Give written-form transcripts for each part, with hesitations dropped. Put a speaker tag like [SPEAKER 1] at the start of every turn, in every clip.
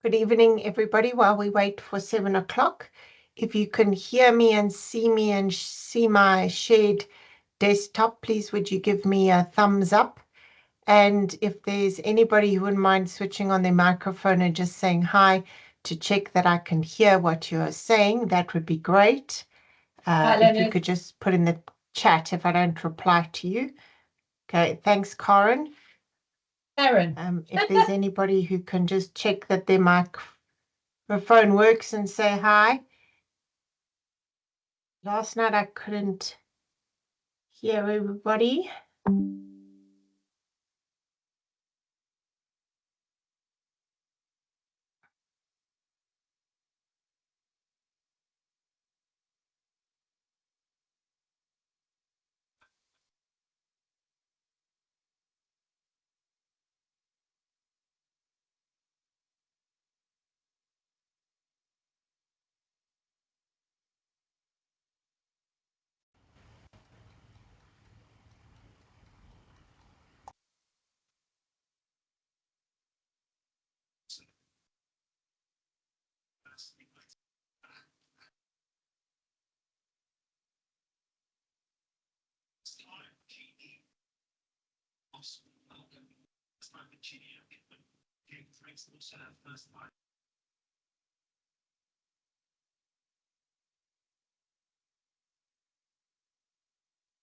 [SPEAKER 1] Good evening, everybody. While we wait for 7 o'clock, if you can hear me and see my shared desktop, please would you give me a thumbs up? And if there's anybody who wouldn't mind switching on their microphone and just saying hi to check that I can hear what you are saying, that would be great. If you could just put in the chat if I don't reply to you. Okay, thanks, Karen. If there's anybody who can just check that their microphone works and say hi. Last night I couldn't hear everybody.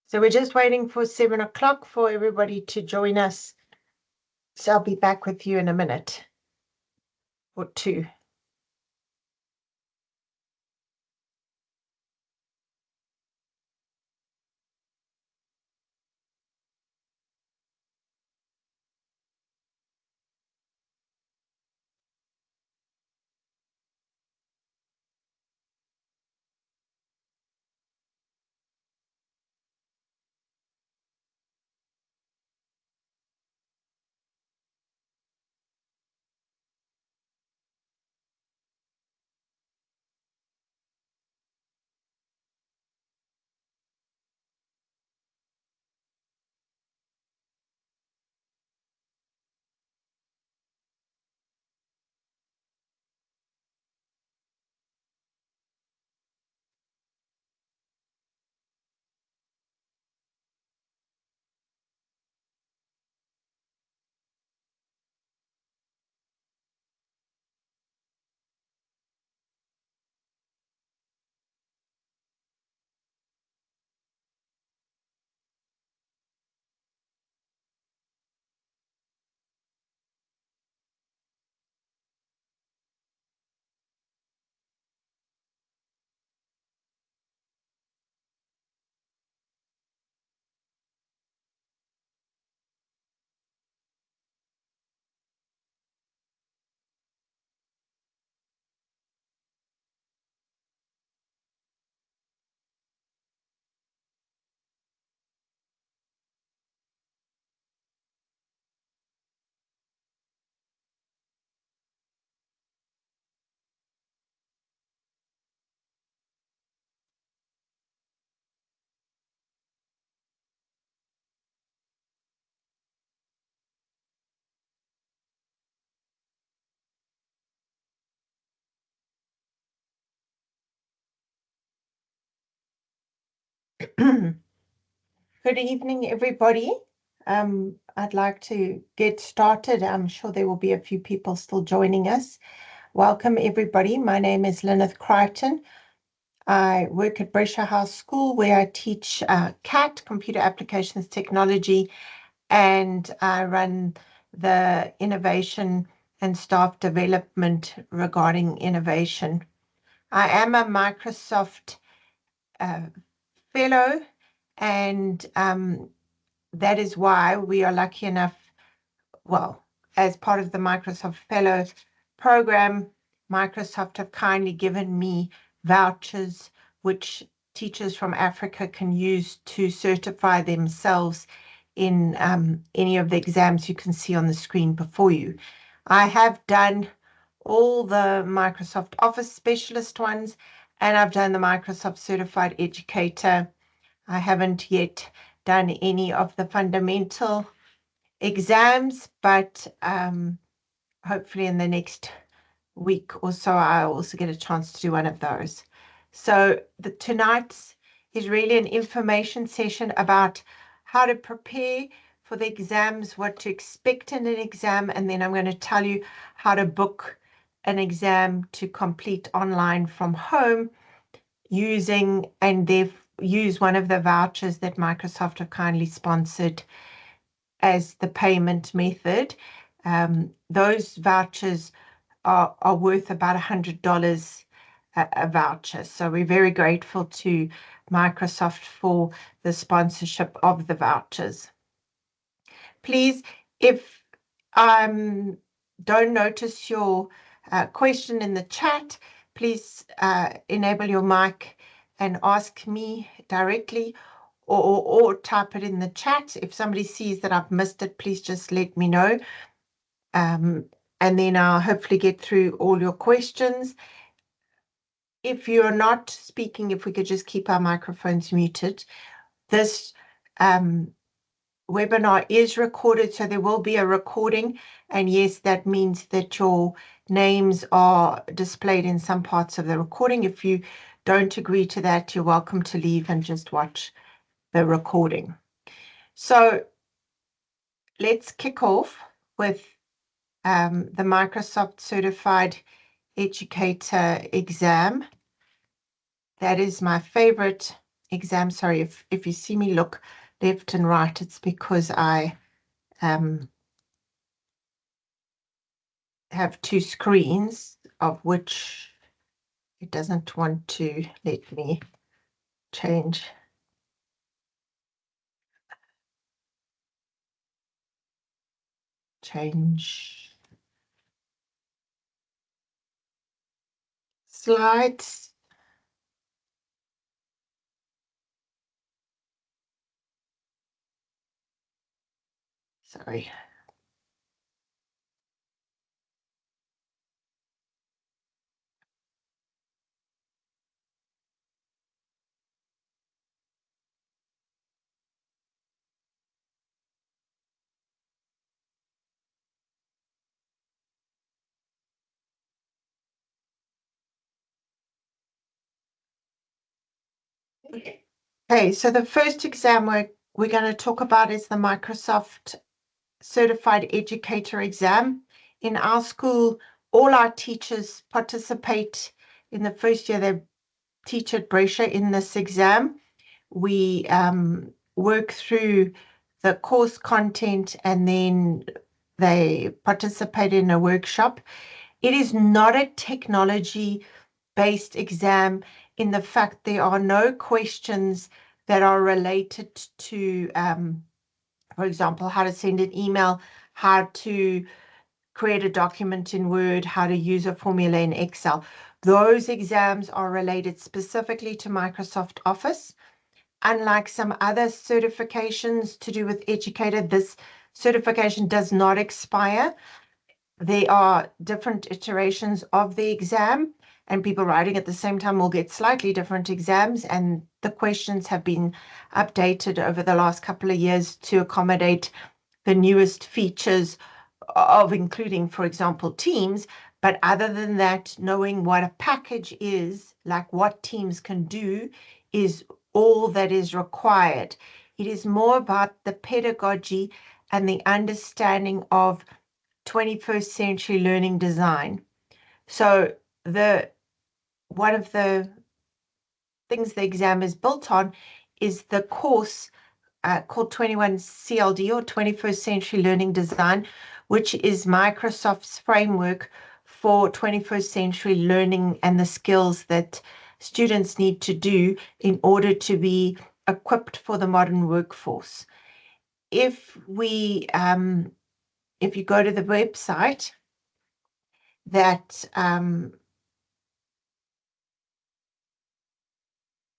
[SPEAKER 1] So we're just waiting for 7 o'clock for everybody to join us. So I'll be back with you in a minute or two. Good evening, everybody. I'd like to get started. I'm sure there will be a few people still joining us. Welcome, everybody. My name is Lyneth Crighton. I work at Brescia House School where I teach CAT, Computer Applications Technology, and I run the innovation and staff development regarding innovation. I am a Microsoft fellow, and that is why we are lucky enough, well, as part of the Microsoft Fellow program, Microsoft have kindly given me vouchers which teachers from Africa can use to certify themselves in any of the exams you can see on the screen before you. I have done all the Microsoft Office specialist ones, and I've done the Microsoft Certified Educator. I haven't yet done any of the fundamental exams, but hopefully in the next week or so, I also get a chance to do one of those. So tonight's is really an information session about how to prepare for the exams, what to expect in an exam, and then I'm going to tell you how to book an exam to complete online from home using use one of the vouchers that Microsoft have kindly sponsored as the payment method. Those vouchers are worth about $100 a voucher. So we're very grateful to Microsoft for the sponsorship of the vouchers. Please, if don't notice your question in the chat, please enable your mic and ask me directly, or type it in the chat. If somebody sees that I've missed it, please just let me know. And then I'll hopefully get through all your questions. If you're not speaking, if we could just keep our microphones muted. This webinar is recorded, so there will be a recording. And yes, that means that your names are displayed in some parts of the recording. If you don't agree to that, you're welcome to leave and just watch the recording. So let's kick off with the Microsoft Certified Educator exam. That is my favorite exam. Sorry, if you see me look left and right, it's because I have two screens, of which it doesn't want to let me change. Slides. Sorry. Okay, so the first exam we're going to talk about is the Microsoft Certified Educator exam. In our school, all our teachers participate in the first year they teach at Brescia in this exam. We work through the course content and then they participate in a workshop. It is not a technology-based exam in the fact there are no questions that are related to, for example, how to send an email, how to create a document in Word, how to use a formula in Excel. Those exams are related specifically to Microsoft Office. Unlike some other certifications to do with educator, this certification does not expire. There are different iterations of the exam, and people writing at the same time will get slightly different exams, and the questions have been updated over the last couple of years to accommodate the newest features of including, for example, Teams. But other than that, knowing what a package is, like what Teams can do, is all that is required. It is more about the pedagogy and the understanding of 21st century learning design. So one of the things the exam is built on is the course called 21 CLD, or 21st Century Learning Design, which is Microsoft's framework for 21st century learning and the skills that students need to do in order to be equipped for the modern workforce. If you go to the website that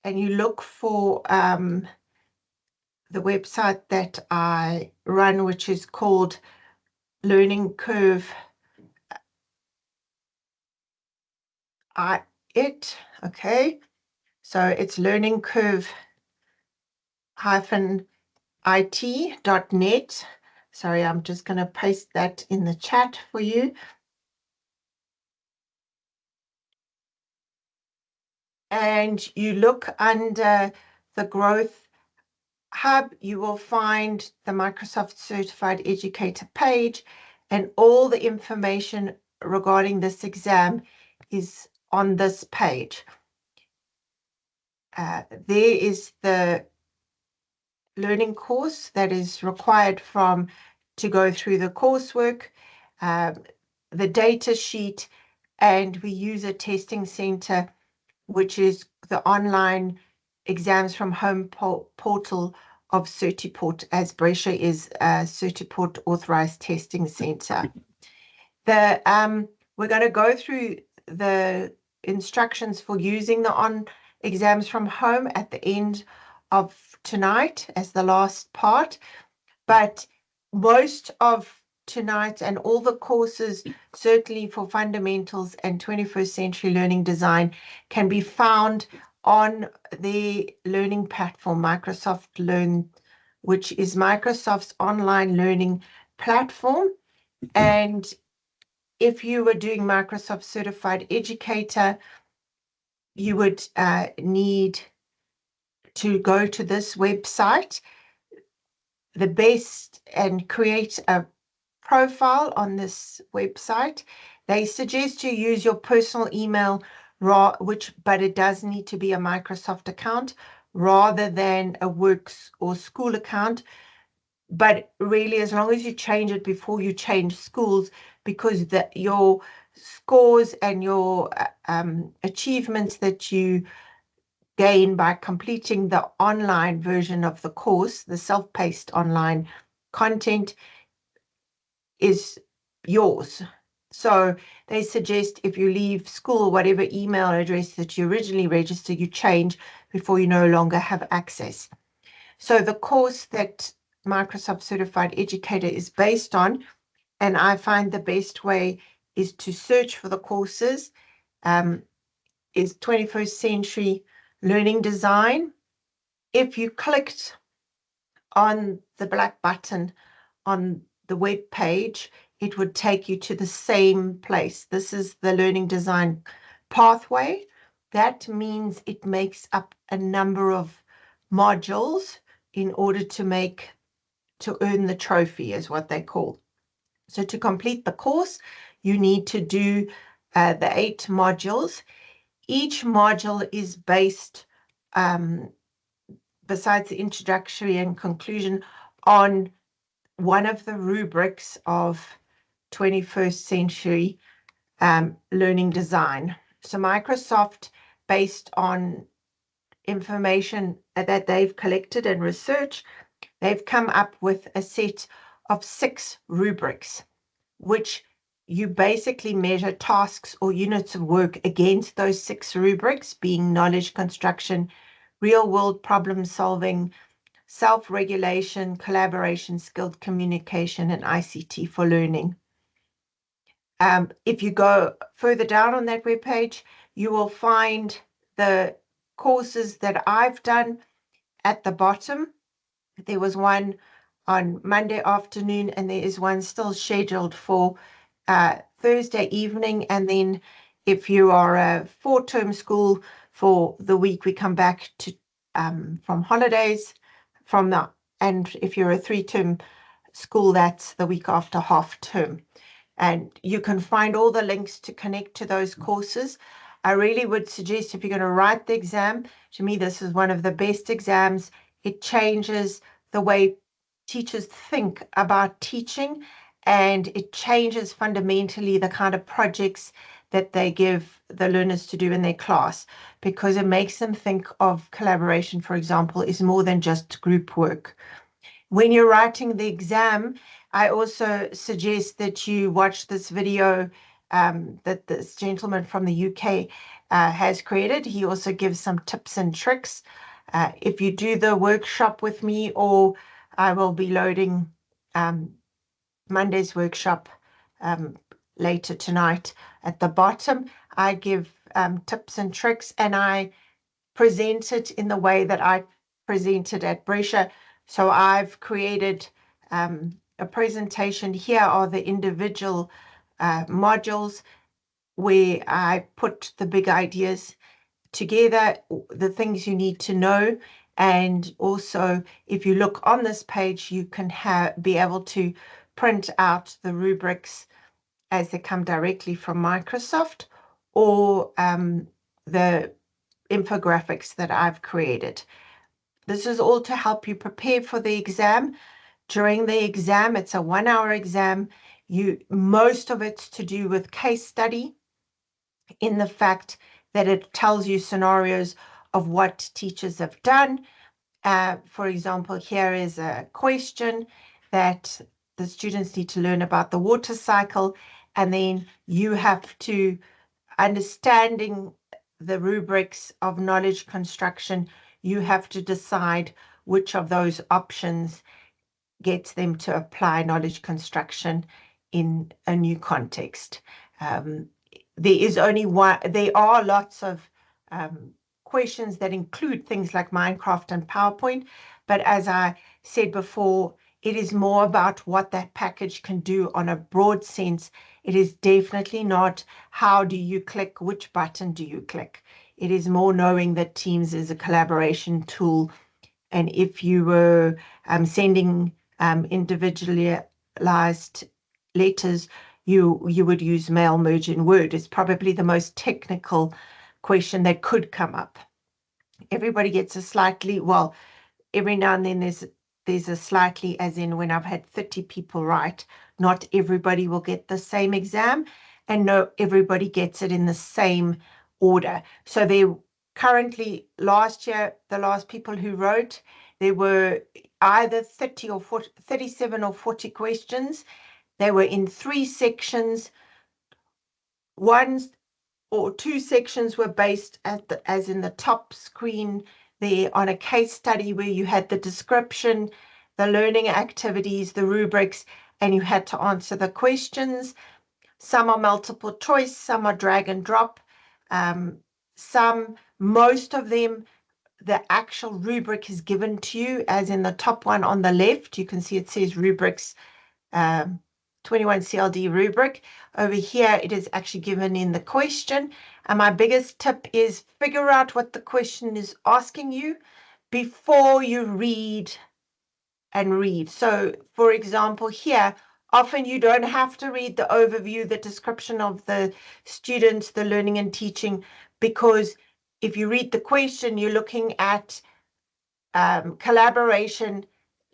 [SPEAKER 1] and you look for the website that I run, which is called Learning Curve. Okay, so it's learningcurve-it.net. Sorry, I'm just going to paste that in the chat for you. and you look under the Growth Hub, you will find the Microsoft Certified Educator page, and all the information regarding this exam is on this page. There is the learning course that is required to go through the coursework, the data sheet, and we use a testing center, which is the online exams from home portal of Certiport, as Brescia is a Certiport authorized testing center. We're going to go through the instructions for using the exams from home at the end of tonight as the last part, but most of tonight and all the courses, certainly for fundamentals and 21st century learning design, can be found on the learning platform Microsoft Learn, which is Microsoft's online learning platform. And if you were doing Microsoft Certified Educator, you would need to go to this website, and create a profile on this website. They suggest you use your personal email, but it does need to be a Microsoft account rather than a works or school account. But really, as long as you change it before you change schools, because your scores and your achievements that you gain by completing the online version of the course, the self-paced online content, is yours. So they suggest if you leave school, whatever email address that you originally registered, you change before you no longer have access. So the course that Microsoft Certified Educator is based on, and I find the best way is to search for the courses, is 21st Century Learning Design. If you clicked on the black button on the web page, it would take you to the same place. This is the learning design pathway. That means it makes up a number of modules in order to earn the trophy, is what they call. So to complete the course, you need to do the 8 modules. Each module is based, besides the introductory and conclusion, on one of the rubrics of 21st century learning design. So Microsoft, based on information that they've collected and research, they've come up with a set of 6 rubrics, which you basically measure tasks or units of work against those 6 rubrics, being knowledge construction, real-world problem solving, self-regulation, collaboration, skilled communication, and ICT for learning. If you go further down on that webpage, you will find the courses that I've done at the bottom. There was one on Monday afternoon, and there is one still scheduled for Thursday evening. And then if you are a 4-term school, for the week we come back to from holidays and if you're a 3-term school, that's the week after half term. And you can find all the links to connect to those courses. I really would suggest, if you're going to write the exam, to me, this is one of the best exams. It changes the way teachers think about teaching, and it changes fundamentally the kind of projects that they give the learners to do in their class, because it makes them think of collaboration, for example, is more than just group work. When you're writing the exam, I also suggest that you watch this video that this gentleman from the UK has created. He also gives some tips and tricks. If you do the workshop with me, or I will be loading Monday's workshop later tonight, at the bottom, I give tips and tricks, and I present it in the way that I presented at Brescia. So I've created a presentation. Here are the individual modules where I put the big ideas. together the things you need to know. And also, if you look on this page, you can be able to print out the rubrics as they come directly from Microsoft, or the infographics that I've created. This is all to help you prepare for the exam. During the exam, it's a 1-hour exam. Most of it's to do with case study, in the fact that it tells you scenarios of what teachers have done. For example, here is a question that the students need to learn about the water cycle, and then you have to, understanding the rubrics of knowledge construction, you have to decide which of those options gets them to apply knowledge construction in a new context. There is only one, there are lots of questions that include things like Minecraft and PowerPoint, but as I said before, it is more about what that package can do on a broad sense. It is definitely not how do you click, which button do you click. It is more knowing that Teams is a collaboration tool, and if you were sending individualized letters, you would use mail merge in Word. It's probably the most technical question that could come up. Everybody gets a slightly, well, every now and then there's a slightly, as in when I've had 30 people write, not everybody will get the same exam, and no, everybody gets it in the same order. So there currently, last year, the last people who wrote, there were either 30 or 40, 37 or 40 questions. They were in 3 sections. One or 2 sections were based as in the top screen there on a case study where you had the description, the learning activities, the rubrics, and you had to answer the questions. Some are multiple choice, some are drag and drop. Most of them, the actual rubric is given to you, as in the top one on the left. You can see it says rubrics, 21 CLD rubric. Over here, it is actually given in the question. And my biggest tip is figure out what the question is asking you before you read and read. So, for example, here, often you don't have to read the overview, the description of the students, the learning and teaching, because if you read the question, you're looking at collaboration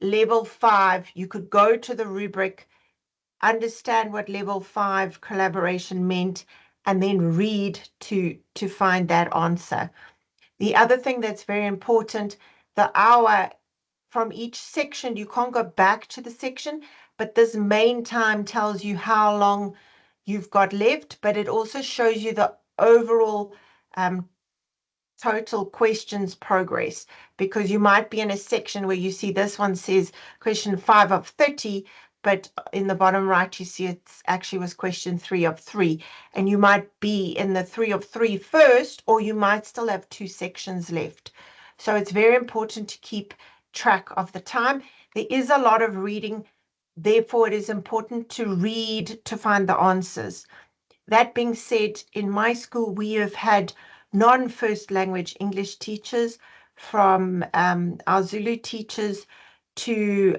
[SPEAKER 1] level 5. You could go to the rubric, understand what level 5 collaboration meant, and then read to find that answer. The other thing that's very important, the hour from each section, you can't go back to the section, but this main time tells you how long you've got left, but it also shows you the overall total questions progress, because you might be in a section where you see this one says question 5 of 30, but in the bottom right you see it actually was question 3 of 3, and you might be in the 3 of 3 first, or you might still have 2 sections left. So it's very important to keep track of the time. There is a lot of reading, therefore it is important to read to find the answers. That being said, in my school we have had non-first language English teachers, from our Zulu teachers to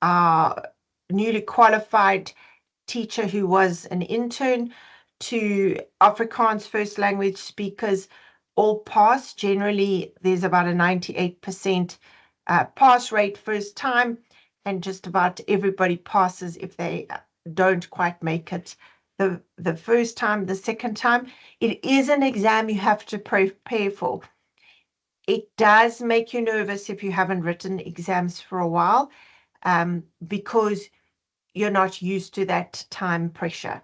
[SPEAKER 1] our newly qualified teacher who was an intern, to Afrikaans first language speakers, all pass. Generally, there's about a 98% pass rate first time, and just about everybody passes if they don't quite make it the first time, the second time. It is an exam you have to prepare for. It does make you nervous if you haven't written exams for a while, because you're not used to that time pressure.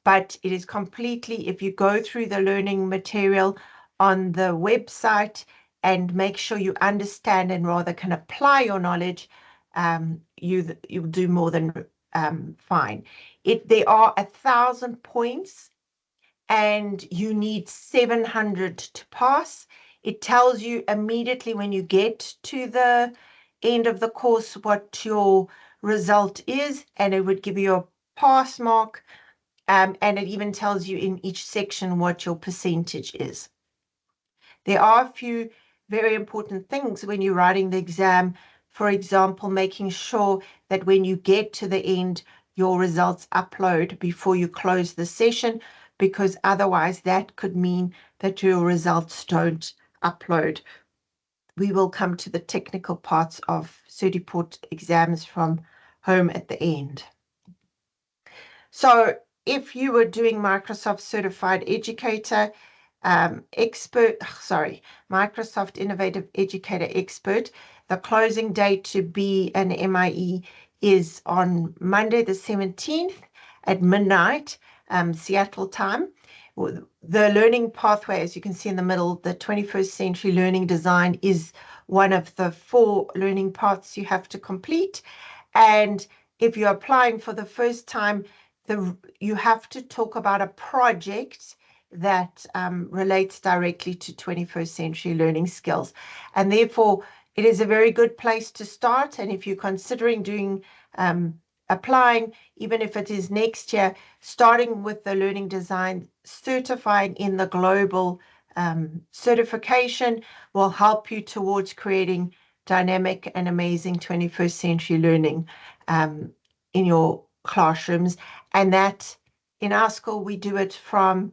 [SPEAKER 1] But it is completely, if you go through the learning material on the website and make sure you understand and rather can apply your knowledge, you'll do more than fine. There are 1,000 points and you need 700 to pass. It tells you immediately when you get to the end of the course what your result is, and it would give you a pass mark, and it even tells you in each section what your percentage is. There are a few very important things when you're writing the exam. For example, making sure that when you get to the end, your results upload before you close the session, because otherwise that could mean that your results don't upload. We will come to the technical parts of Certiport exams from home at the end. So if you were doing Microsoft Certified Educator, Microsoft Innovative Educator Expert, the closing date to be an MIE is on Monday the 17th at midnight, Seattle time. The learning pathway, as you can see in the middle, the 21st century learning design is one of the 4 learning paths you have to complete. And if you're applying for the first time, you have to talk about a project that relates directly to 21st century learning skills. And therefore, it is a very good place to start. And if you're considering doing applying, even if it is next year, starting with the learning design, certifying in the global certification will help you towards creating dynamic and amazing 21st century learning in your classrooms. And that in our school, we do it from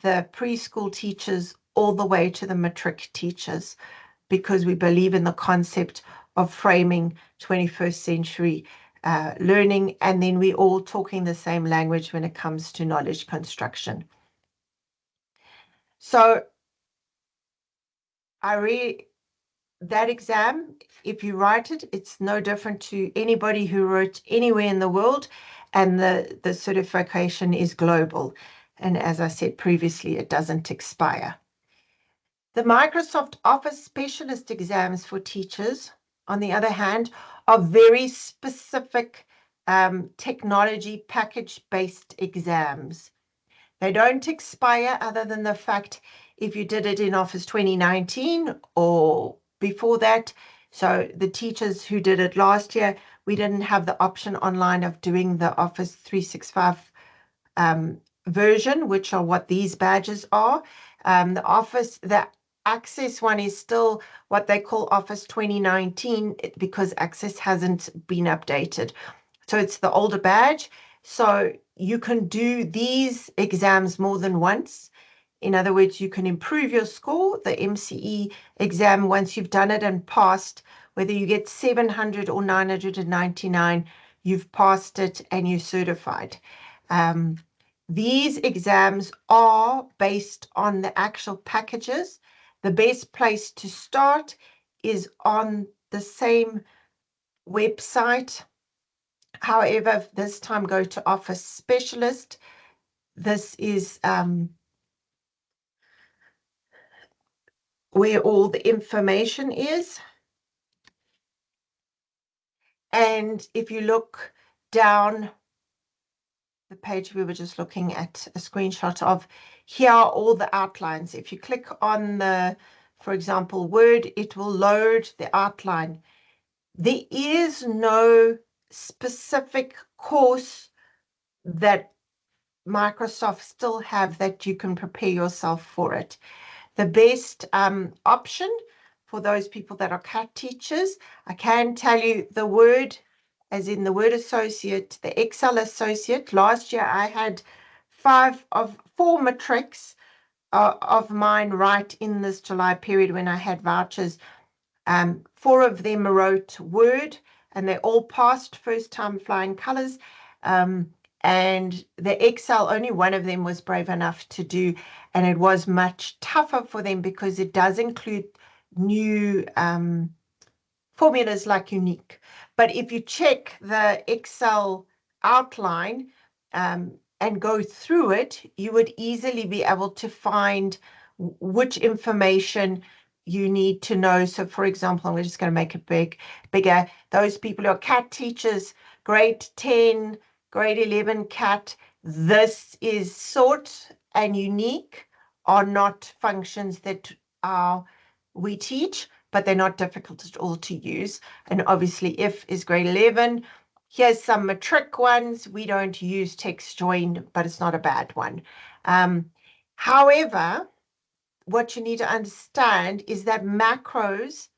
[SPEAKER 1] the preschool teachers all the way to the matric teachers, because we believe in the concept of framing 21st century learning, and then we're all talking the same language when it comes to knowledge construction. So that exam, if you write it, it's no different to anybody who wrote anywhere in the world, and the certification is global. And as I said previously, it doesn't expire. The Microsoft Office specialist exams for teachers, on the other hand, are very specific technology package-based exams. They don't expire, other than the fact if you did it in Office 2019 or before that. So the teachers who did it last year, we didn't have the option online of doing the Office 365 version, which are what these badges are. The Access one is still what they call Office 2019 because Access hasn't been updated. So it's the older badge. So you can do these exams more than once. In other words, you can improve your score, the MCE exam, once you've done it and passed, whether you get 700 or 999, you've passed it and you're certified. These exams are based on the actual packages. The best place to start is on the same website. However, this time go to Office Specialist. This is where all the information is. And if you look down the page we were just looking at a screenshot of, here are all the outlines. If you click on for example, Word, it will load the outline. There is no specific course that Microsoft still have that you can prepare yourself for it. The best option for those people that are CAT teachers, I can tell you the Word, as in the Word Associate, the Excel Associate. Last year I had 4 matrics of mine right in this July period when I had vouchers. 4 of them wrote Word, and they all passed first time flying colors. And the Excel, only one of them was brave enough to do, and it was much tougher for them because it does include new formulas like unique. But if you check the Excel outline and go through it, you would easily be able to find which information you need to know. So for example, I'm just going to make it bigger. Those people who are CAT teachers, grade 10, grade 11 CAT, this is sort and unique are not functions that we teach, but they're not difficult at all to use. And obviously if is grade 11, here's some matric ones. We don't use text join, but it's not a bad one. However, what you need to understand is that macros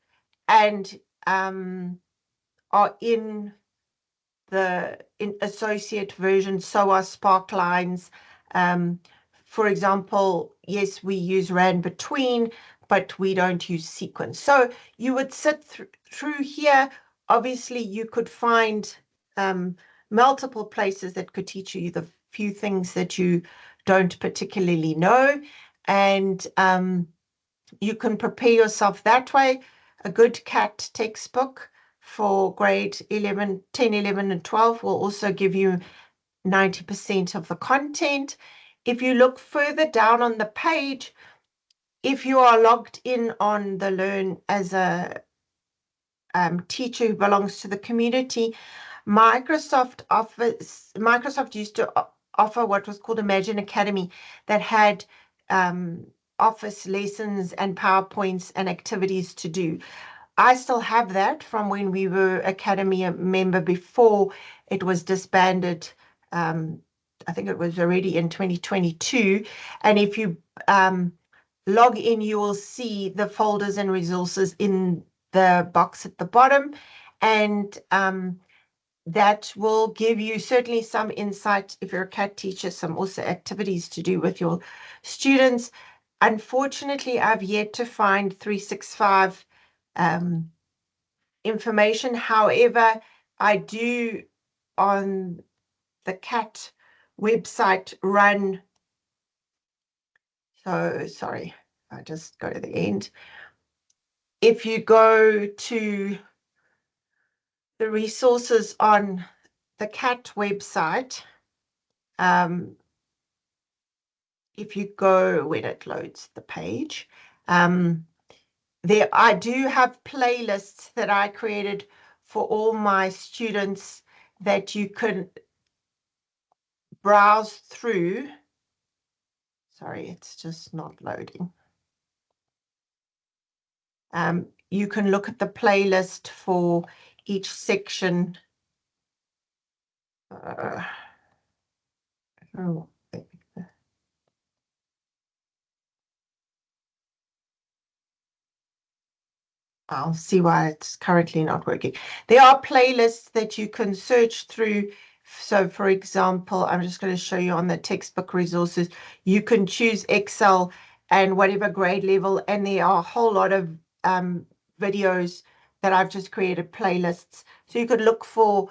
[SPEAKER 1] and are in the associate version, so are sparklines. For example, yes, we use rand between, but we don't use sequence. So you would sit through here. Obviously, you could find multiple places that could teach you the few things that you don't particularly know. And you can prepare yourself that way. A good CAT textbook for grade 11, 10, 11, and 12 will also give you 90% of the content. If you look further down on the page, if you are logged in on the Learn as a teacher who belongs to the community, Microsoft used to offer what was called Imagine Academy that had Office lessons and PowerPoints and activities to do. I still have that from when we were Academy a member before it was disbanded. I think it was already in 2022. And if you log in, you will see the folders and resources in the box at the bottom. And that will give you certainly some insight if you're a CAT teacher, some also activities to do with your students. Unfortunately, I've yet to find 365 information. However, I do on the CAT website run. So sorry, I just go to the end. If you go to the resources on the CAT website, if you go when it loads the page, there I do have playlists that I created for all my students that you can browse through. Sorry, it's just not loading. You can look at the playlist for each section. Oh, I'll see why it's currently not working. There are playlists that you can search through. So for example, I'm just going to show you on the textbook resources, you can choose Excel and whatever grade level, and there are a whole lot of videos that I've just created playlists. So you could look for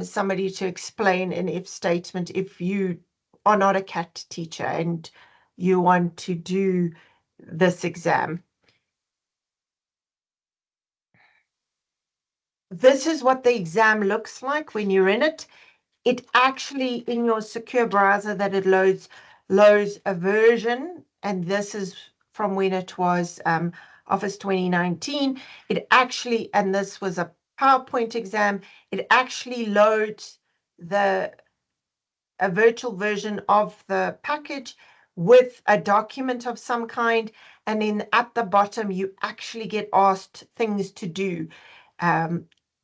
[SPEAKER 1] somebody to explain an if statement if you are not a CAT teacher and you want to do this exam. This is what the exam looks like when you're in it. It actually, in your secure browser that it loads a version, and this is from when it was Office 2019. It actually, and this was a PowerPoint exam, it actually loads a virtual version of the package with a document of some kind, and then at the bottom you actually get asked things to do.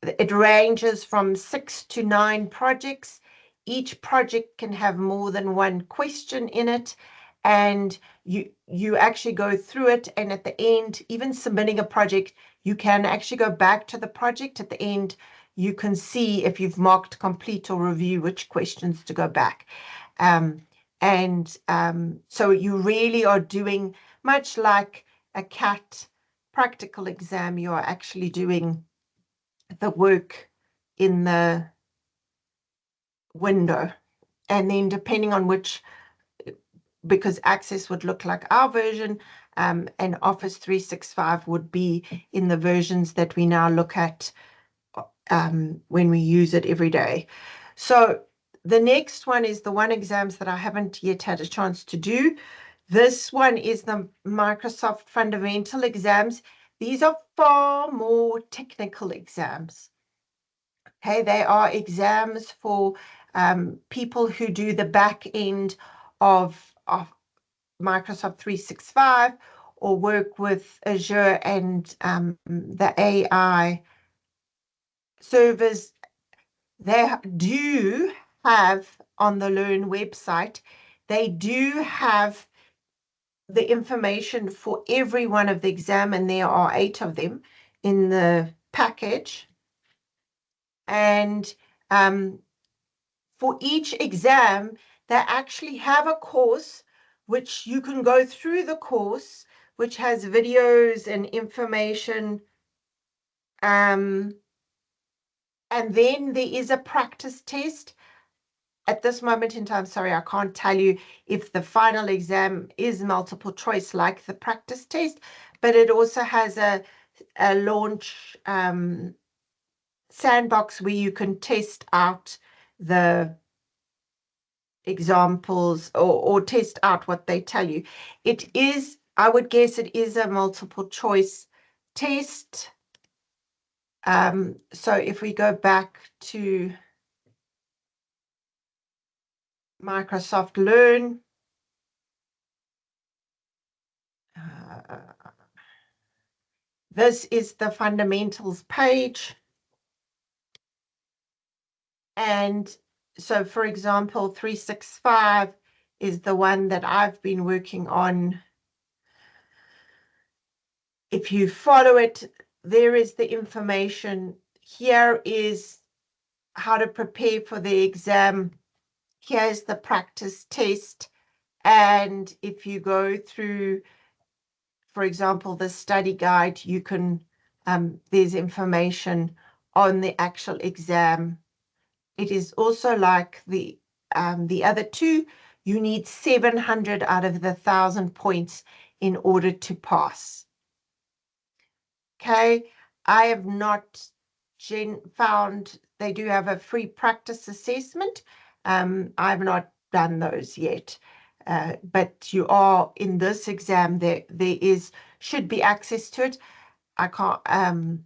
[SPEAKER 1] It ranges from 6 to 9 projects. Each project can have more than one question in it, and you actually go through it, and at the end, even submitting a project, you can actually go back to the project. At the end, you can see if you've marked complete or review which questions to go back. So you really are doing, much like a CAT practical exam, you are actually doing the work in the window. And then depending on which, because Access would look like our version, and Office 365 would be in the versions that we now look at when we use it every day. So the next one is the one exams that I haven't yet had a chance to do. This one is the Microsoft Fundamental exams. These are far more technical exams. Okay, they are exams for people who do the back end of Microsoft 365 or work with Azure and the AI servers. They do have on the Learn website, they do have the information for every one of the exam, and there are 8 of them in the package. And for each exam, they actually have a course which you can go through the course, which has videos and information. And then there is a practice test. At this moment in time, sorry, I can't tell you if the final exam is multiple choice like the practice test, but it also has a launch sandbox where you can test out the examples or test out what they tell you. It is, I would guess it is a multiple choice test. So if we go back to Microsoft Learn, this is the fundamentals page. And so, for example, 365 is the one that I've been working on. If you follow it, there is the information. Here is how to prepare for the exam. Here's the practice test. And if you go through, for example, the study guide, you can, there's information on the actual exam. It is also like the other two. You need 700 out of the 1,000 points in order to pass. Okay, I have not found they do have a free practice assessment. I've not done those yet. But you are in this exam, there should be access to it. I can't,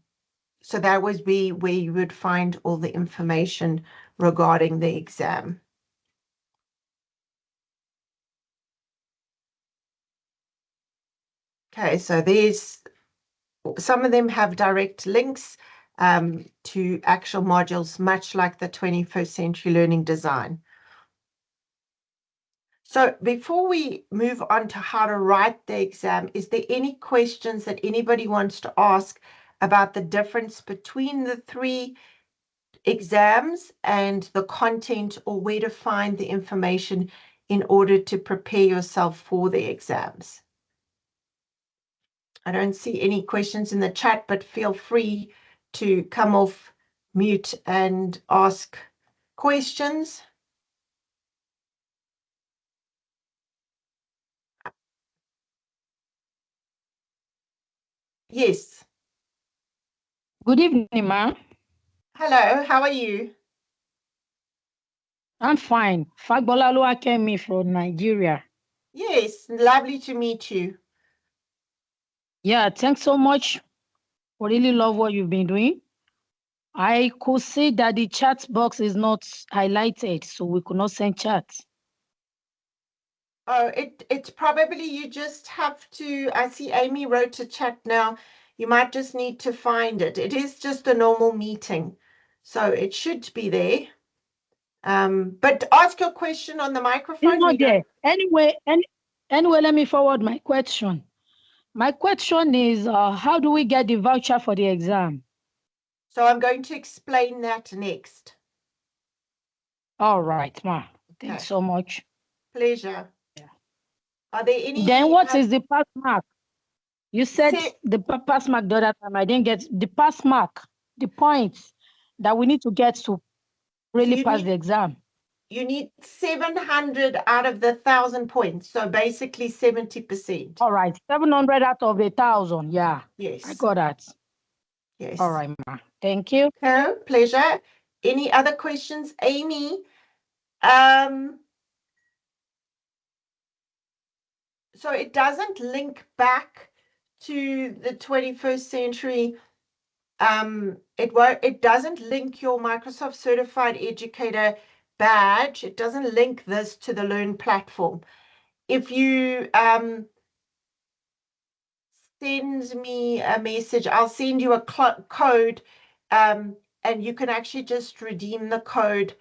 [SPEAKER 1] so that would be where you would find all the information regarding the exam. Okay, so some of them have direct links to actual modules, much like the 21st Century Learning Design. So before we move on to how to write the exam, is there any questions that anybody wants to ask about the difference between the 3 exams and the content, or where to find the information in order to prepare yourself for the exams? I don't see any questions in the chat, but feel free to come off mute and ask questions. Yes.
[SPEAKER 2] Good evening, ma'am.
[SPEAKER 1] Hello, how are you?
[SPEAKER 2] I'm fine. Fagbola Oluwakemi from Nigeria.
[SPEAKER 1] Yes, lovely to meet you.
[SPEAKER 2] Yeah, thanks so much. I really love what you've been doing. I could see that the chat box is not highlighted, so we could not send chat.
[SPEAKER 1] Oh, it's probably, you just have to, I see Amy wrote a chat now. You might just need to find it. It is just a normal meeting, so it should be there. But ask your question on the microphone.
[SPEAKER 2] It's not there. Anyway, let me forward my question. My question is, how do we get the voucher for the exam?
[SPEAKER 1] So I'm going to explain that next.
[SPEAKER 2] All right, ma.
[SPEAKER 1] Okay.
[SPEAKER 2] Thanks so much.
[SPEAKER 1] Pleasure.
[SPEAKER 2] Yeah.
[SPEAKER 1] Are there any?
[SPEAKER 2] Then what is the pass mark? You said
[SPEAKER 1] See,
[SPEAKER 2] the pass mark the other time. I didn't get the pass mark, the points that we need to get to really pass the exam.
[SPEAKER 1] You need 700 out of the 1,000 points. So basically 70%.
[SPEAKER 2] All right. 700 out of 1,000. Yeah.
[SPEAKER 1] Yes.
[SPEAKER 2] I got that.
[SPEAKER 1] Yes.
[SPEAKER 2] All right, ma. Thank you.
[SPEAKER 1] Okay, pleasure. Any other questions, Amy? So it doesn't link back to the 21st century. It doesn't link your Microsoft Certified Educator badge. It doesn't link this to the Learn platform. If you send me a message, I'll send you a code, and you can actually just redeem the code.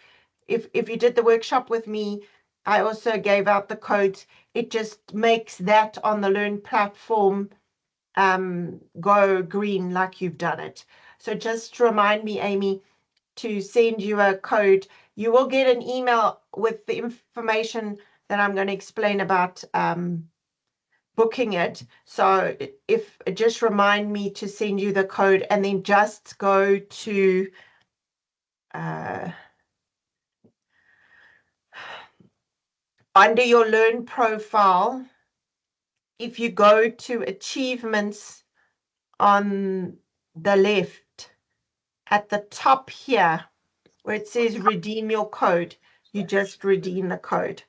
[SPEAKER 1] If you did the workshop with me, I also gave out the codes. It just makes that on the Learn platform go green like you've done it. So just remind me, Amy, to send you a code. You will get an email with the information that I'm going to explain about booking it. So if just remind me to send you the code, and then just go to under your Learn profile. If you go to achievements on the left at the top here where it says redeem your code, you just redeem the code.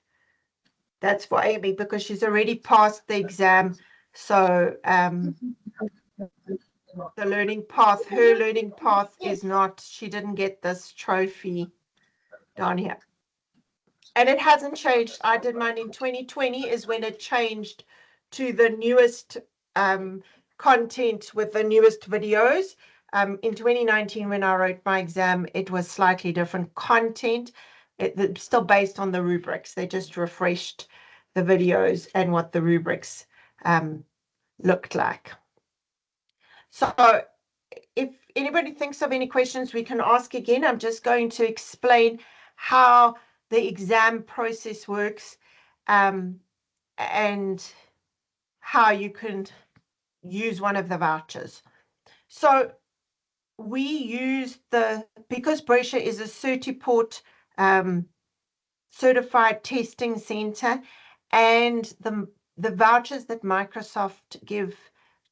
[SPEAKER 1] That's for Amy because she's already passed the exam. So the learning path, her learning path is not, she didn't get this trophy down here. And it hasn't changed. I did mine in 2020 is when it changed to the newest content with the newest videos. In 2019, when I wrote my exam, it was slightly different content. It's still based on the rubrics. They just refreshed the videos and what the rubrics looked like. So if anybody thinks of any questions, we can ask again. I'm just going to explain how the exam process works and how you can use one of the vouchers. So we use because Brescia is a Certiport certified testing center, and the vouchers that Microsoft give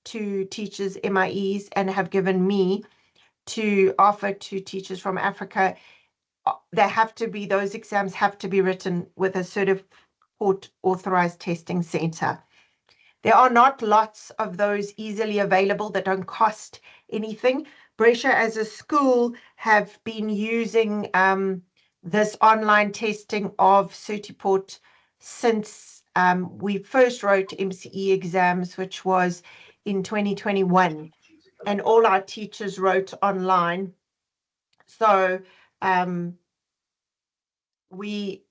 [SPEAKER 1] to teachers, MIEs, and have given me to offer to teachers from Africa, those exams have to be written with a Certiport authorized testing center. There are not lots of those easily available that don't cost anything. Brescia as a school have been using this online testing of Certiport since we first wrote MCE exams, which was in 2021, and all our teachers wrote online. So we've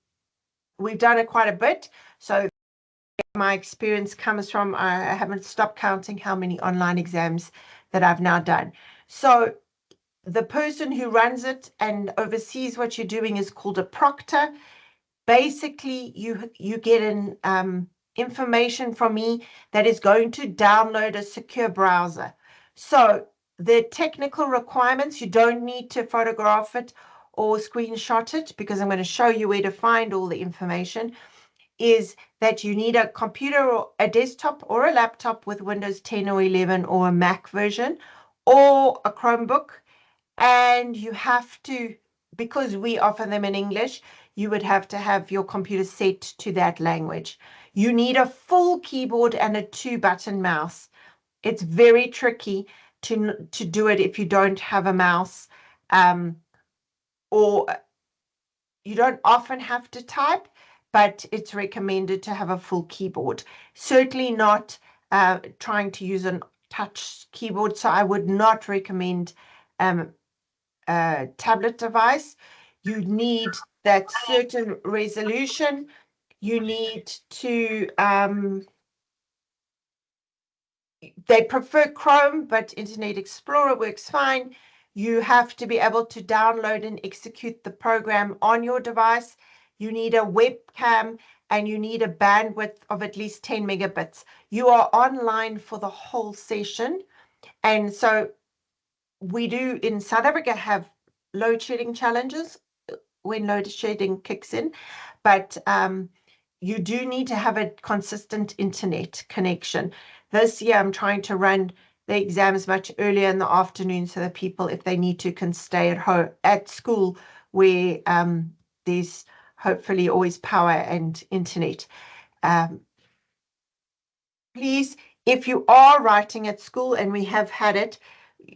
[SPEAKER 1] done it quite a bit. So my experience comes from, I haven't stopped counting how many online exams that I've now done. So the person who runs it and oversees what you're doing is called a proctor. Basically, you get an information from me that is going to download a secure browser. So the technical requirements, you don't need to photograph it or screenshot it because I'm going to show you where to find all the information, is that you need a computer or a desktop or a laptop with Windows 10 or 11 or a Mac version or a Chromebook. And you have to, because we offer them in English, you would have to have your computer set to that language. You need a full keyboard and a 2-button mouse. It's very tricky to do it if you don't have a mouse, or you don't often have to type, but it's recommended to have a full keyboard. Certainly not trying to use a touch keyboard, so I would not recommend a tablet device. You need that certain resolution. You need to, they prefer Chrome, but Internet Explorer works fine. You have to be able to download and execute the program on your device. You need a webcam and you need a bandwidth of at least 10 megabits. You are online for the whole session. And so we do in South Africa have load shedding challenges when load shedding kicks in, but you do need to have a consistent internet connection. This year, I'm trying to run the exams much earlier in the afternoon so that people, if they need to, can stay at school where there's hopefully always power and internet. Please, if you are writing at school, and we have had it,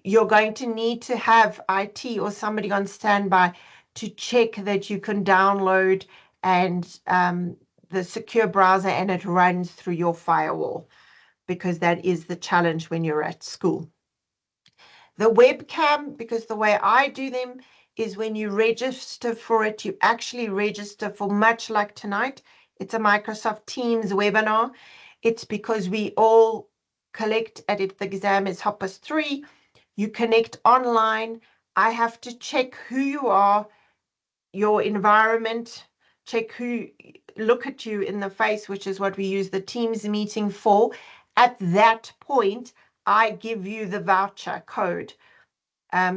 [SPEAKER 1] you're going to need to have IT or somebody on standby to check that you can download and the secure browser and it runs through your firewall, because that is the challenge when you're at school. The webcam, because the way I do them is when you register for it, you actually register for, much like tonight, it's a Microsoft Teams webinar. It's because we all collect at, if the exam is 3:30, you connect online. I have to check who you are, your environment, check who, look at you in the face, which is what we use the Teams meeting for. At that point, I give you the voucher code,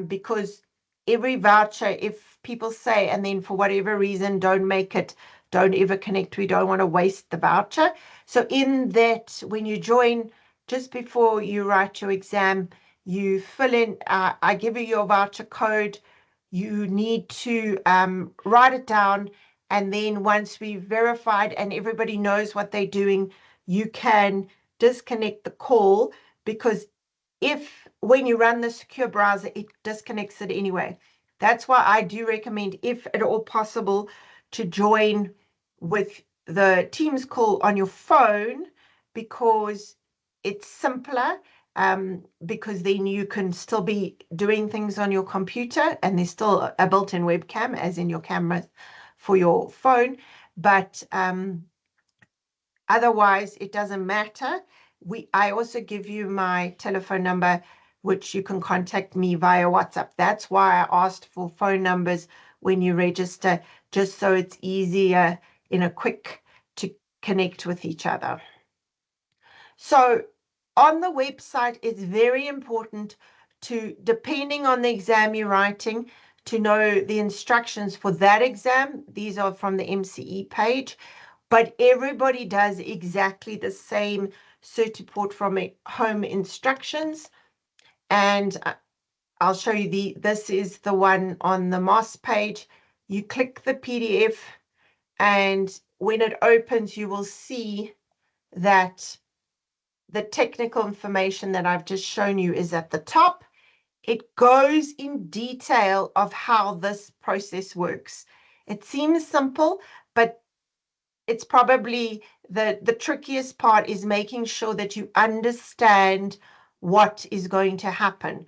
[SPEAKER 1] because every voucher, if people say, and then for whatever reason don't make it, don't ever connect, we don't want to waste the voucher. So in that, when you join, just before you write your exam, you fill in, I give you your voucher code. You need to write it down, and then once we've verified and everybody knows what they're doing, you can disconnect the call, because if when you run the secure browser, it disconnects it anyway. That's why I do recommend, if at all possible, to join with the Teams call on your phone, because it's simpler, because then you can still be doing things on your computer, and there's still a built-in webcam, as in your camera for your phone. But otherwise, it doesn't matter. I also give you my telephone number, which you can contact me via WhatsApp. That's why I asked for phone numbers when you register, just so it's easier in a quick to connect with each other. So on the website, it's very important to, depending on the exam you're writing, to know the instructions for that exam. These are from the MCE page. But everybody does exactly the same Certiport from home instructions. And I'll show you this is the one on the MOS page. You click the PDF, and when it opens, you will see that the technical information that I've just shown you is at the top. It goes in detail of how this process works. It seems simple, but it's probably the trickiest part is making sure that you understand what is going to happen.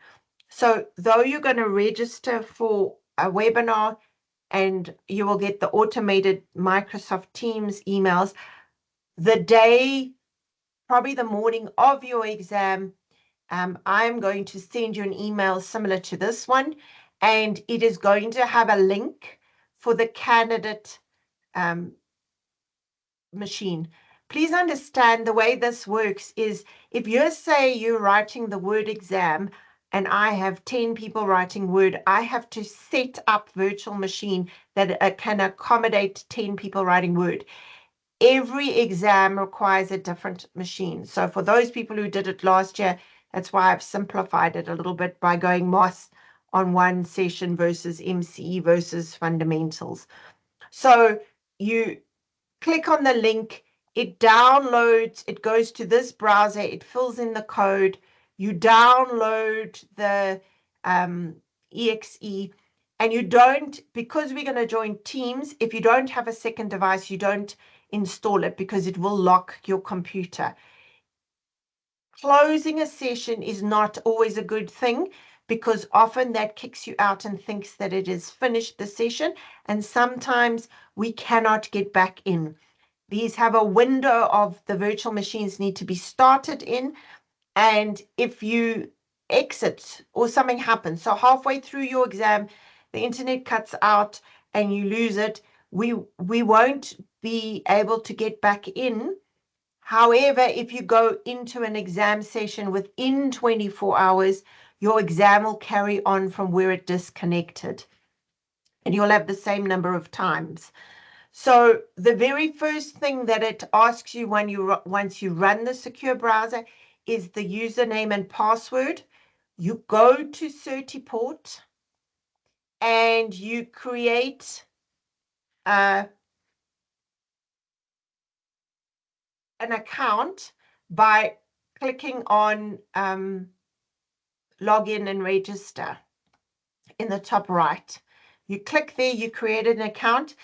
[SPEAKER 1] So though you're going to register for a webinar and you will get the automated Microsoft Teams emails, the day, probably the morning of your exam, I'm going to send you an email similar to this one, and it is going to have a link for the candidate machine. Please understand the way this works is, if you say you're writing the Word exam and I have 10 people writing Word, I have to set up virtual machine that can accommodate 10 people writing Word. Every exam requires a different machine. So for those people who did it last year, that's why I've simplified it a little bit by going MOS on one session versus MCE versus fundamentals. So you click on the link, it downloads, it goes to this browser, it fills in the code, you download the EXE, and you don't, because we're going to join Teams, if you don't have a second device, you don't install it because it will lock your computer. Closing a session is not always a good thing, because often that kicks you out and thinks that it is finished the session, and sometimes we cannot get back in. These have a window of the virtual machines need to be started in, and if you exit or something happens, so halfway through your exam, the internet cuts out and you lose it, we won't be able to get back in. However, if you go into an exam session within 24 hours, your exam will carry on from where it disconnected, and you'll have the same number of times. So the very first thing that it asks you once you run the secure browser is the username and password. You go to Certiport and you create an account by clicking on login and register in the top right. You click there, you create an account.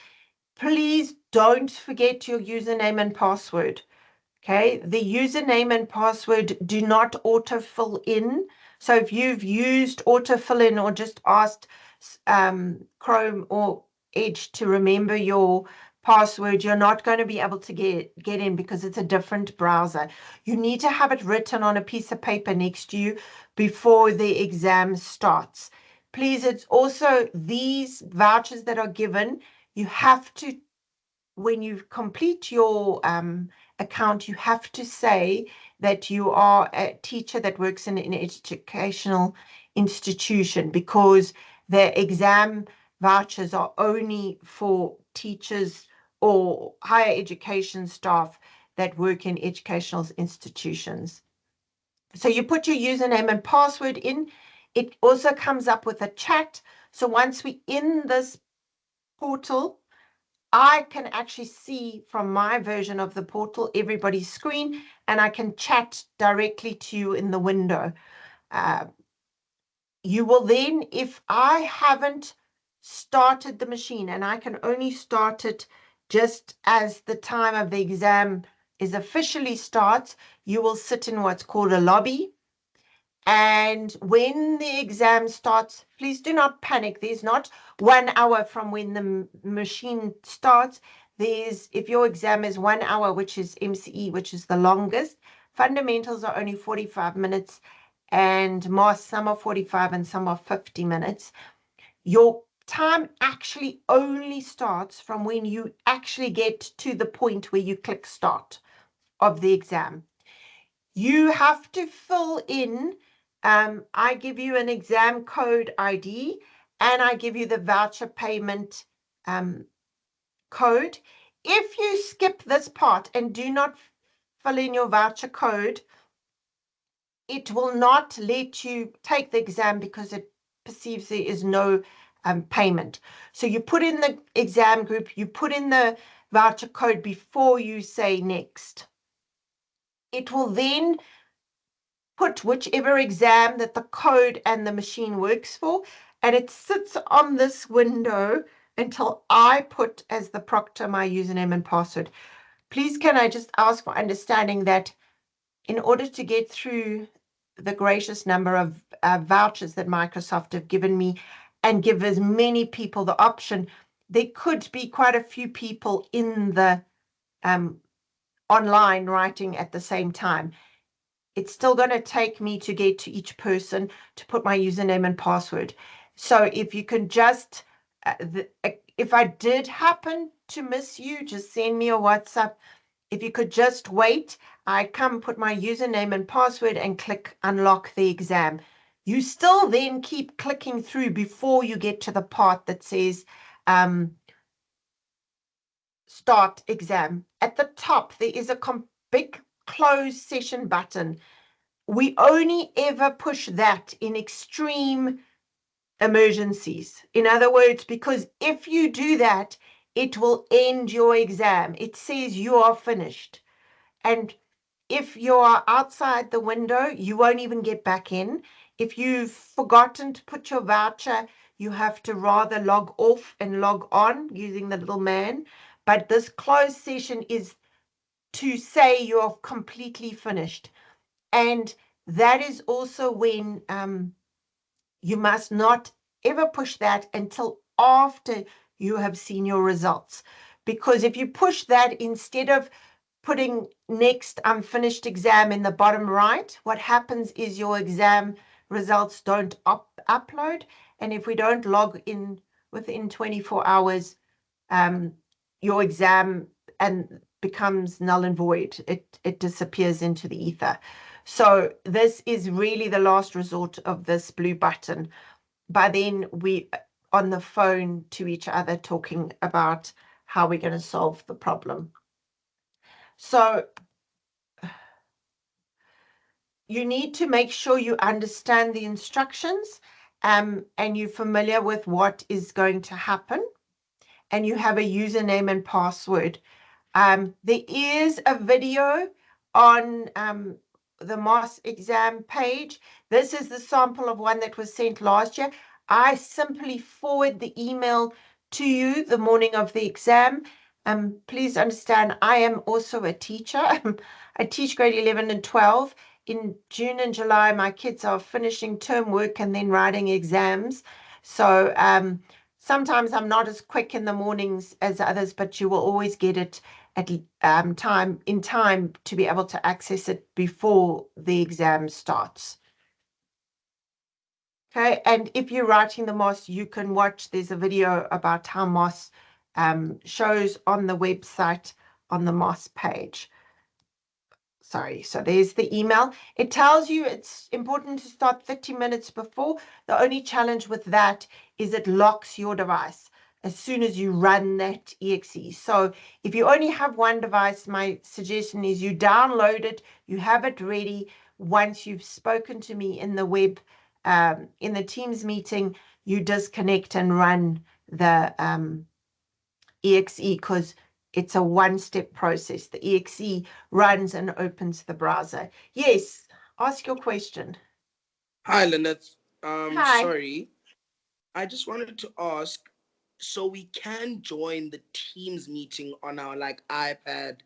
[SPEAKER 1] Please don't forget your username and password. Okay, the username and password do not autofill in. So if you've used autofill in or just asked Chrome or Edge to remember your password, you're not going to be able to get in because it's a different browser. You need to have it written on a piece of paper next to you before the exam starts. Please, it's also these vouchers that are given, you have to, when you complete your account, you have to say that you are a teacher that works in an educational institution, because the exam vouchers are only for teachers or higher education staff that work in educational institutions. So you put your username and password in. It also comes up with a chat. So once we're in this portal, I can actually see from my version of the portal everybody's screen, and I can chat directly to you in the window. You will then, if I haven't started the machine, and I can only start it just as the time of the exam is officially starts, you will sit in what's called a lobby. And when the exam starts, please do not panic. There's not 1 hour from when the machine starts. If your exam is 1 hour, which is MCE, which is the longest, fundamentals are only 45 minutes, and maths, some are 45 and some are 50 minutes. Your time actually only starts from when you actually get to the point where you click start of the exam. You have to fill in, I give you an exam code ID, and I give you the voucher payment code. If you skip this part and do not fill in your voucher code, it will not let you take the exam because it perceives there is no payment. So you put in the exam group, you put in the voucher code before you say next. It will then put whichever exam that the code and the machine works for, and it sits on this window until I put as the proctor my username and password. Please, can I just ask for understanding that in order to get through the gracious number of vouchers that Microsoft have given me and give as many people the option, there could be quite a few people in the online writing at the same time. It's still going to take me to get to each person to put my username and password. So if you can just, if I did happen to miss you, just send me a WhatsApp. If you could just wait, I come put my username and password and click unlock the exam. You still then keep clicking through before you get to the part that says start exam. At the top, there is a big close session button. We only ever push that in extreme emergencies. In other words, because if you do that, it will end your exam. It says you are finished. And if you are outside the window, you won't even get back in. If you've forgotten to put your voucher, you have to rather log off and log on using the little man. But this closed session is to say you're completely finished. And that is also when you must not ever push that until after you have seen your results. Because if you push that instead of putting next unfinished exam in the bottom right, what happens is your exam results don't upload. And if we don't log in within 24 hours, your exam and becomes null and void. It disappears into the ether. So this is really the last resort of this blue button. By then, we on the phone to each other talking about how we're going to solve the problem. So you need to make sure you understand the instructions and you're familiar with what is going to happen, and you have a username and password. There is a video on the MOS exam page. This is the sample of one that was sent last year. I simply forward the email to you the morning of the exam. Please understand, I am also a teacher. I teach grade 11 and 12. In June and July, my kids are finishing term work and then writing exams. So sometimes I'm not as quick in the mornings as others, but you will always get it at time to be able to access it before the exam starts. Okay, and if you're writing the MOS, you can watch, there's a video about how MOS shows on the website on the MOS page. Sorry, so there's the email. It tells you it's important to start 30 minutes before. The only challenge with that is it locks your device as soon as you run that exe. So if you only have one device, my suggestion is you download it, you have it ready. Once you've spoken to me in the web, in the Teams meeting, you disconnect and run the exe, because it's a one-step process. The exe runs and opens the browser. Yes, ask your question.
[SPEAKER 3] Hi, Lyneth.
[SPEAKER 1] Hi.
[SPEAKER 3] Sorry. I just wanted to ask, so we can join the Teams meeting on our iPad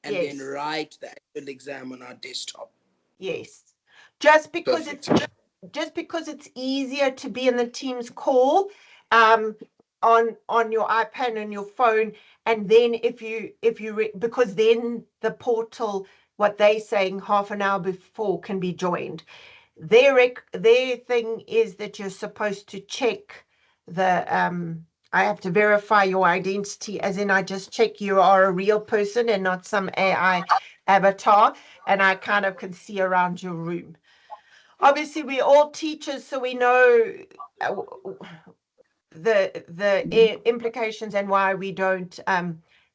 [SPEAKER 3] and then
[SPEAKER 1] Yes.
[SPEAKER 3] write the actual exam on our desktop.
[SPEAKER 1] Yes. Just because
[SPEAKER 3] Perfect.
[SPEAKER 1] it's easier to be in the Teams call on your iPad and your phone, and then because then the portal, what they're saying half an hour before, can be joined. Their thing is that you're supposed to check the I have to verify your identity, as in I just check you are a real person and not some AI avatar, and I kind of can see around your room. Obviously, we're all teachers, so we know the implications and why we don't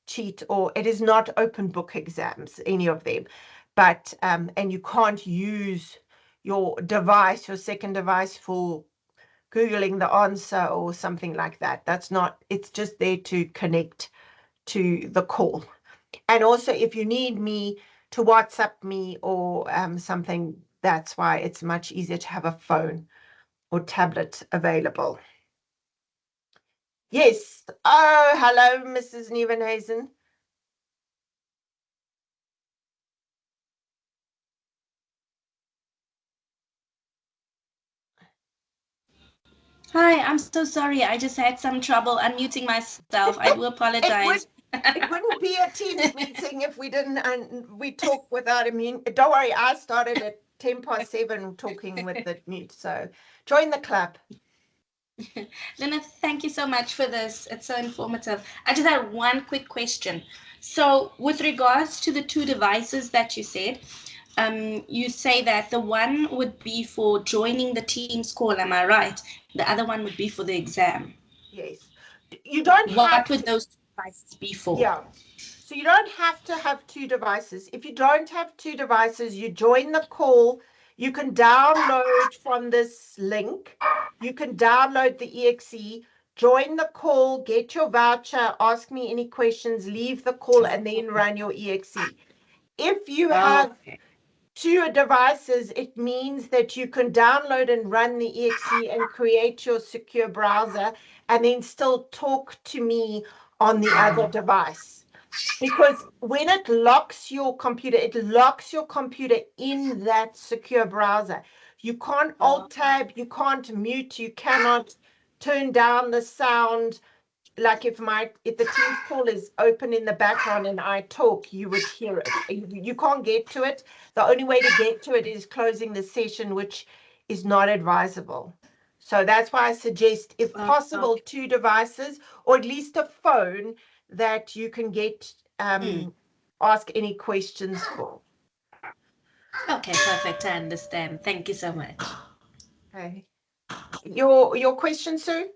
[SPEAKER 1] cheat, or it is not open book exams, any of them. But and you can't use your device, your second device, for Googling the answer or something like that. That's not, it's just there to connect to the call. And also, if you need me to WhatsApp me or something, that's why it's much easier to have a phone or tablet available. Yes. Oh, hello, Mrs. Nieuwenhuizen.
[SPEAKER 4] Hi, I'm so sorry. I just had some trouble unmuting myself. I do apologize.
[SPEAKER 1] It wouldn't be a Teams meeting if we didn't, and we talk without a mute. Don't worry, I started at 7:10 talking with the mute. So join the club.
[SPEAKER 4] Lyneth, thank you so much for this. It's so informative. I just had one quick question. So, with regards to the two devices that you said, you say that the one would be for joining the Teams call, am I right? The other one would be for the exam.
[SPEAKER 1] Yes. You don't
[SPEAKER 4] What
[SPEAKER 1] have
[SPEAKER 4] would
[SPEAKER 1] to.
[SPEAKER 4] those two devices be for?
[SPEAKER 1] Yeah. So you don't have to have two devices. If you don't have two devices, you join the call. You can download from this link. You can download the exe, join the call, get your voucher, ask me any questions, leave the call, and then run your exe. If you have two devices, it means that you can download and run the exe and create your secure browser, and then still talk to me on the other device. Because when it locks your computer in that secure browser. You can't alt tab, you can't mute, you cannot turn down the sound. Like if the Teams call is open in the background and I talk, you would hear it. You can't get to it. The only way to get to it is closing the session, which is not advisable. So that's why I suggest, if possible, two devices, or at least a phone that you can get ask any questions for.
[SPEAKER 4] Okay, perfect. I understand. Thank you so much.
[SPEAKER 1] Okay. Your question, Sue?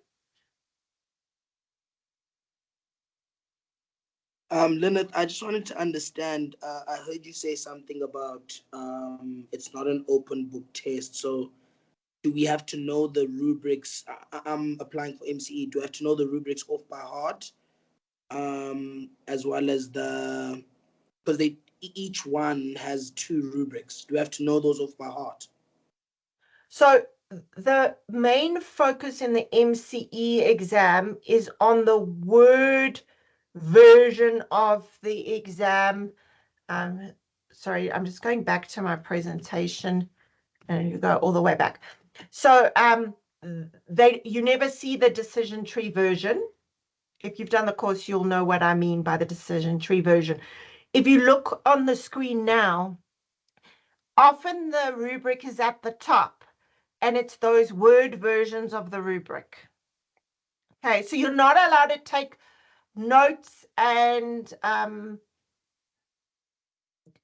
[SPEAKER 3] Lyneth, I just wanted to understand. I heard you say something about it's not an open book test. So, do we have to know the rubrics? I'm applying for MCE. Do I have to know the rubrics off by heart? As well as because each one has two rubrics. Do I have to know those off by heart?
[SPEAKER 1] So the main focus in the MCE exam is on the Word version of the exam. Sorry, I'm just going back to my presentation, and you go all the way back. So you never see the decision tree version. If you've done the course, you'll know what I mean by the decision tree version. If you look on the screen now, often the rubric is at the top, and it's those Word versions of the rubric. Okay, so you're not allowed to take notes and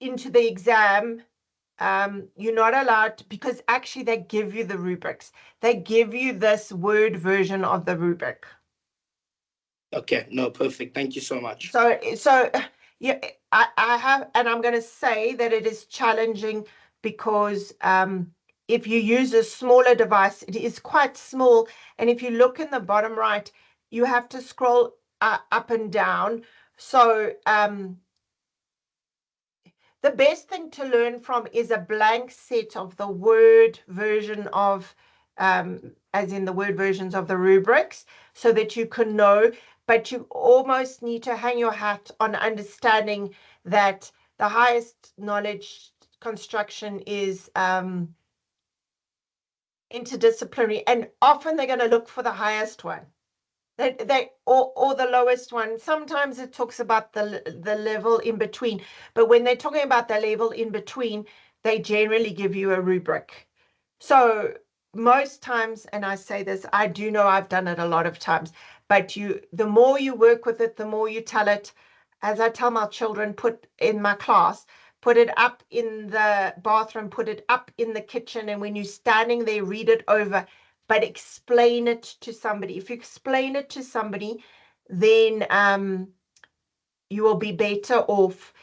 [SPEAKER 1] into the exam. You're not allowed to, because actually they give you the rubrics. They give you this Word version of the rubric.
[SPEAKER 3] Okay, no, perfect. Thank you so much.
[SPEAKER 1] So yeah, I have, and I'm going to say that it is challenging because if you use a smaller device, it is quite small. And if you look in the bottom right, you have to scroll up and down. So the best thing to learn from is a blank set of the Word version of, as in the Word versions of the rubrics, so that you can know, but you almost need to hang your hat on understanding that the highest knowledge construction is interdisciplinary, and often they're going to look for the highest one. Or the lowest one. Sometimes it talks about the level in between, but when they're talking about the level in between, they generally give you a rubric. So most times, and I say this, I do know I've done it a lot of times, but the more you work with it, the more you tell it. As I tell my children, put in my class, put it up in the bathroom, put it up in the kitchen, and when you're standing there, read it over. But explain it to somebody. If you explain it to somebody, then you will be better off.